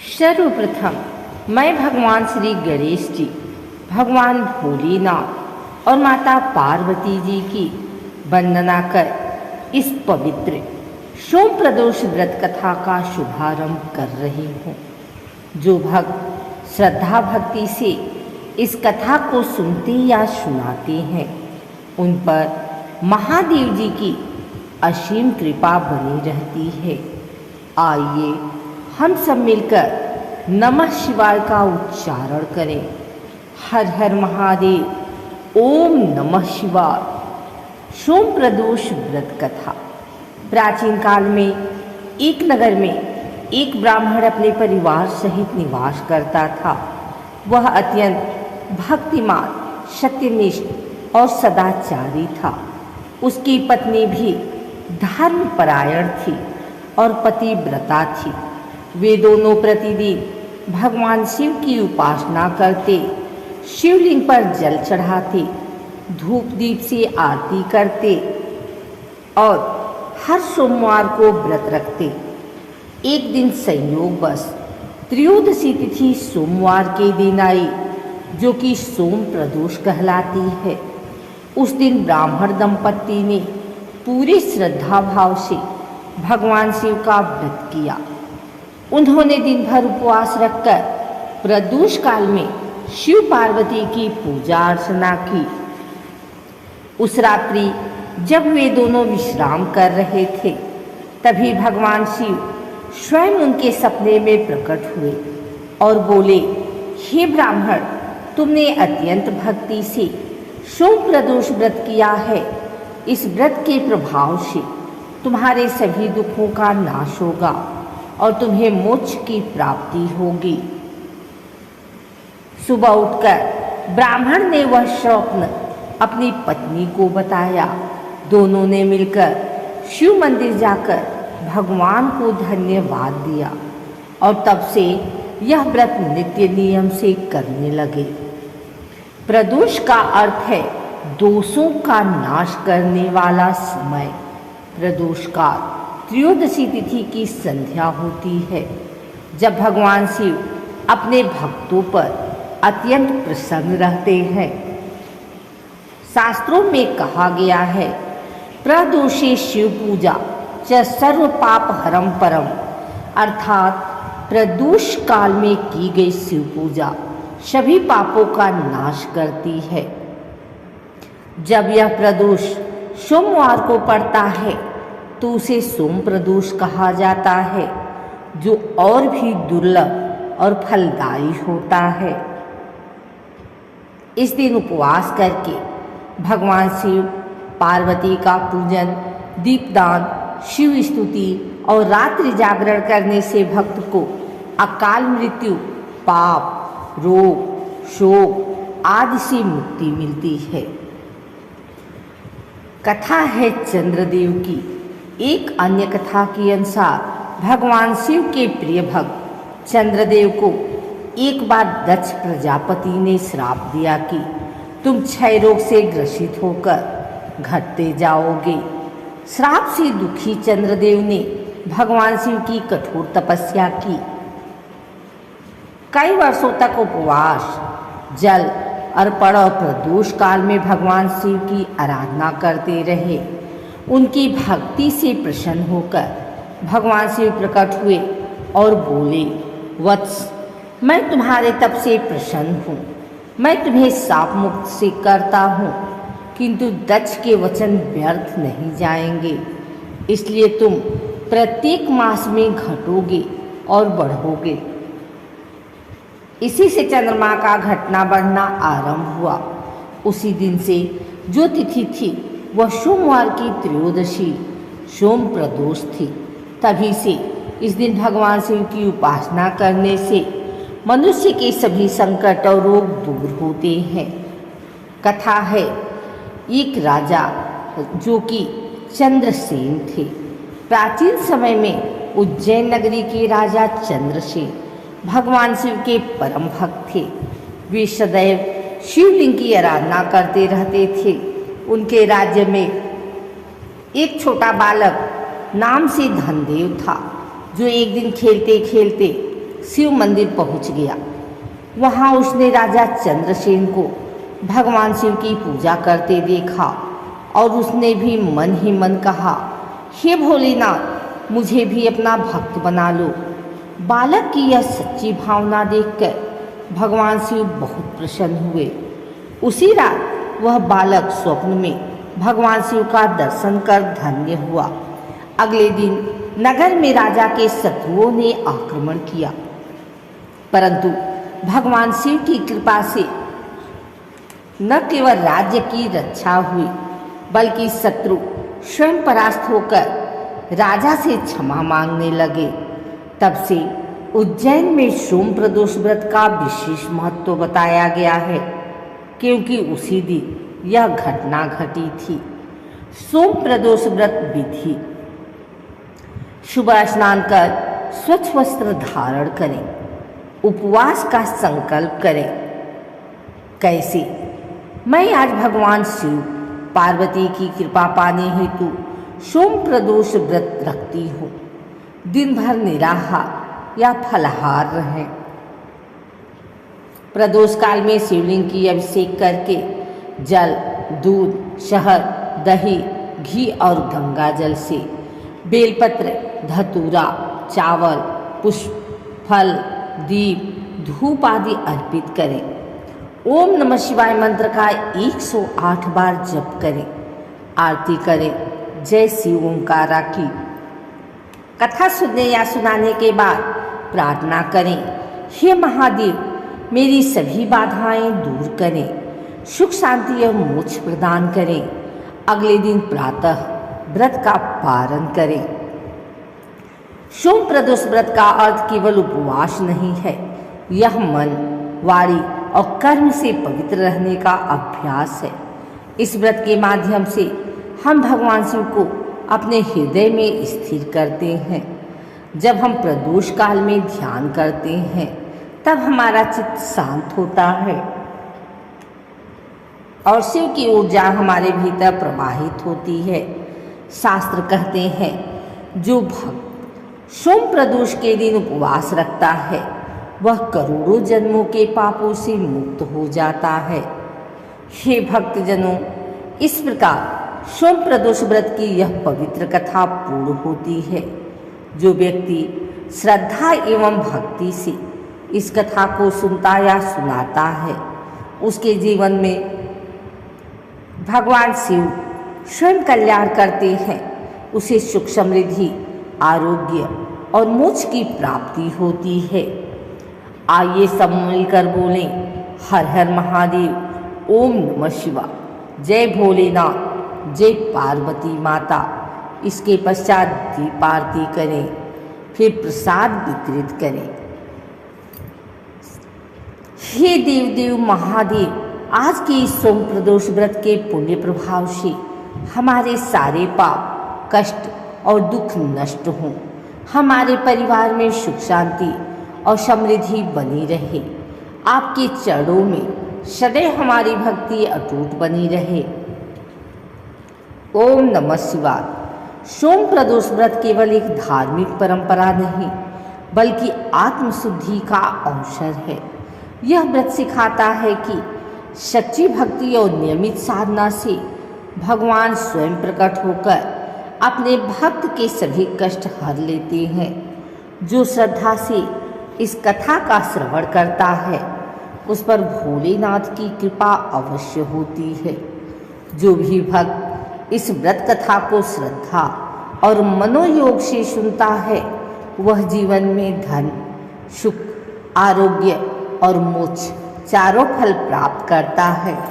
सर्वप्रथम मैं भगवान श्री गणेश जी, भगवान भोलेनाथ और माता पार्वती जी की वंदना कर इस पवित्र सोम प्रदोष व्रत कथा का शुभारंभ कर रही हूँ। जो भक्त श्रद्धा भक्ति से इस कथा को सुनते या सुनाते हैं, उन पर महादेव जी की असीम कृपा बनी रहती है। आइए हम सब मिलकर नमः शिवाय का उच्चारण करें। हर हर महादेव, ओम नमः शिवाय। सोम प्रदोष व्रत कथा। प्राचीन काल में एक नगर में एक ब्राह्मण अपने परिवार सहित निवास करता था। वह अत्यंत भक्तिमान, सत्यनिष्ठ और सदाचारी था। उसकी पत्नी भी धर्मपरायण थी और पतिव्रता थी। वे दोनों प्रतिदिन भगवान शिव की उपासना करते, शिवलिंग पर जल चढ़ाते, धूप दीप से आरती करते और हर सोमवार को व्रत रखते। एक दिन संयोगवश त्रयोदशी तिथि सोमवार के दिन आई, जो कि सोम प्रदोष कहलाती है। उस दिन ब्राह्मण दंपत्ति ने पूरे श्रद्धा भाव से भगवान शिव का व्रत किया। उन्होंने दिन भर उपवास रखकर प्रदोष काल में शिव पार्वती की पूजा अर्चना की। उस रात्रि जब वे दोनों विश्राम कर रहे थे, तभी भगवान शिव स्वयं उनके सपने में प्रकट हुए और बोले, हे ब्राह्मण, तुमने अत्यंत भक्ति से सोम प्रदोष व्रत किया है। इस व्रत के प्रभाव से तुम्हारे सभी दुखों का नाश होगा और तुम्हें मोक्ष की प्राप्ति होगी। सुबह उठकर ब्राह्मण ने वह स्वप्न अपनी पत्नी को बताया। दोनों ने मिलकर शिव मंदिर जाकर भगवान को धन्यवाद दिया और तब से यह व्रत नित्य नियम से करने लगे। प्रदोष का अर्थ है दोषों का नाश करने वाला समय। प्रदोष का त्रयोदशी तिथि की संध्या होती है, जब भगवान शिव अपने भक्तों पर अत्यंत प्रसन्न रहते हैं। शास्त्रों में कहा गया है, प्रदोषे शिव पूजा च सर्व पाप हरम परम, अर्थात प्रदोष काल में की गई शिव पूजा सभी पापों का नाश करती है। जब यह प्रदोष सोमवार को पड़ता है तो उसे सोम प्रदोष कहा जाता है, जो और भी दुर्लभ और फलदायी होता है। इस दिन उपवास करके भगवान शिव पार्वती का पूजन, दीपदान, शिव स्तुति और रात्रि जागरण करने से भक्त को अकाल मृत्यु, पाप, रोग, शोक आदि से मुक्ति मिलती है। कथा है चंद्रदेव की। एक अन्य कथा के अनुसार भगवान शिव के प्रिय भक्त चंद्रदेव को एक बार दक्ष प्रजापति ने श्राप दिया कि तुम क्षय रोग से ग्रसित होकर घटते जाओगे। श्राप से दुखी चंद्रदेव ने भगवान शिव की कठोर तपस्या की। कई वर्षों तक उपवास, जल अर्पण और प्रदोष काल में भगवान शिव की आराधना करते रहे। उनकी भक्ति से प्रसन्न होकर भगवान शिव प्रकट हुए और बोले, वत्स, मैं तुम्हारे तप से प्रसन्न हूँ। मैं तुम्हें शाप मुक्त से करता हूँ, किंतु दक्ष के वचन व्यर्थ नहीं जाएंगे। इसलिए तुम प्रत्येक मास में घटोगे और बढ़ोगे। इसी से चंद्रमा का घटना बढ़ना आरंभ हुआ। उसी दिन से जो तिथि थी वह सोमवार की त्रयोदशी सोम प्रदोष थी। तभी से इस दिन भगवान शिव की उपासना करने से मनुष्य के सभी संकट और रोग दूर होते हैं। कथा है, एक राजा जो कि चंद्रसेन थे। प्राचीन समय में उज्जैन नगरी के राजा चंद्रसेन भगवान शिव के परम भक्त थे। वे सदैव शिवलिंग की आराधना करते रहते थे। उनके राज्य में एक छोटा बालक नाम से धनदेव था, जो एक दिन खेलते खेलते शिव मंदिर पहुंच गया। वहां उसने राजा चंद्रसेन को भगवान शिव की पूजा करते देखा और उसने भी मन ही मन कहा, हे भोलेनाथ, मुझे भी अपना भक्त बना लो। बालक की यह सच्ची भावना देखकर भगवान शिव बहुत प्रसन्न हुए। उसी रात वह बालक स्वप्न में भगवान शिव का दर्शन कर धन्य हुआ। अगले दिन नगर में राजा के शत्रुओं ने आक्रमण किया, परंतु भगवान शिव की कृपा से न केवल राज्य की रक्षा हुई, बल्कि शत्रु स्वयं परास्त होकर राजा से क्षमा मांगने लगे। तब से उज्जैन में सोम प्रदोष व्रत का विशेष महत्व बताया गया है, क्योंकि उसी दिन यह घटना घटी थी। सोम प्रदोष व्रत विधि: सुबह स्नान कर स्वच्छ वस्त्र धारण करें, उपवास का संकल्प करें। कैसे? मैं आज भगवान शिव पार्वती की कृपा पाने हेतु सोम प्रदोष व्रत रखती हूँ। दिन भर निराहार या फलाहार रहें। प्रदोष काल में शिवलिंग की अभिषेक करके जल, दूध, शहद, दही, घी और गंगा जल से बेलपत्र, धतूरा, चावल, पुष्प, फल, दीप, धूप आदि अर्पित करें। ओम नमः शिवाय मंत्र का 108 बार जप करें। आरती करें। जय शिव ओंकारा की। कथा सुनने या सुनाने के बाद प्रार्थना करें, हे महादेव, मेरी सभी बाधाएं दूर करें, सुख शांति और मोक्ष प्रदान करें। अगले दिन प्रातः व्रत का पारण करें। सोम प्रदोष व्रत का अर्थ केवल उपवास नहीं है, यह मन, वाणी और कर्म से पवित्र रहने का अभ्यास है। इस व्रत के माध्यम से हम भगवान शिव को अपने हृदय में स्थिर करते हैं। जब हम प्रदोष काल में ध्यान करते हैं, तब हमारा चित्त शांत होता है और शिव की ऊर्जा हमारे भीतर प्रवाहित होती है। शास्त्र कहते हैं, जो भक्त सोम प्रदोष के दिन उपवास रखता है, वह करोड़ों जन्मों के पापों से मुक्त हो जाता है। हे भक्तजनों, इस प्रकार सोम प्रदोष व्रत की यह पवित्र कथा पूर्ण होती है। जो व्यक्ति श्रद्धा एवं भक्ति से इस कथा को सुनता या सुनाता है, उसके जीवन में भगवान शिव स्वयं कल्याण करते हैं। उसे सुख, समृद्धि, आरोग्य और मोक्ष की प्राप्ति होती है। आइए सब मिलकर बोलें, हर हर महादेव, ओम नमः शिवाय, जय भोलेनाथ, जय पार्वती माता। इसके पश्चात दीप आरती करें, फिर प्रसाद वितरित करें। हे देव देव महादेव, आज के इस सोम प्रदोष व्रत के पुण्य प्रभाव से हमारे सारे पाप, कष्ट और दुख नष्ट हों। हमारे परिवार में सुख, शांति और समृद्धि बनी रहे। आपके चरणों में सदैव हमारी भक्ति अटूट बनी रहे। ओम नमः शिवाय। सोम प्रदोष व्रत केवल एक धार्मिक परंपरा नहीं, बल्कि आत्मशुद्धि का अवसर है। यह व्रत सिखाता है कि सच्ची भक्ति और नियमित साधना से भगवान स्वयं प्रकट होकर अपने भक्त के सभी कष्ट हर लेते हैं। जो श्रद्धा से इस कथा का श्रवण करता है, उस पर भोलेनाथ की कृपा अवश्य होती है। जो भी भक्त इस व्रत कथा को श्रद्धा और मनोयोग से सुनता है, वह जीवन में धन, सुख, आरोग्य और मोक्ष चारों फल प्राप्त करता है।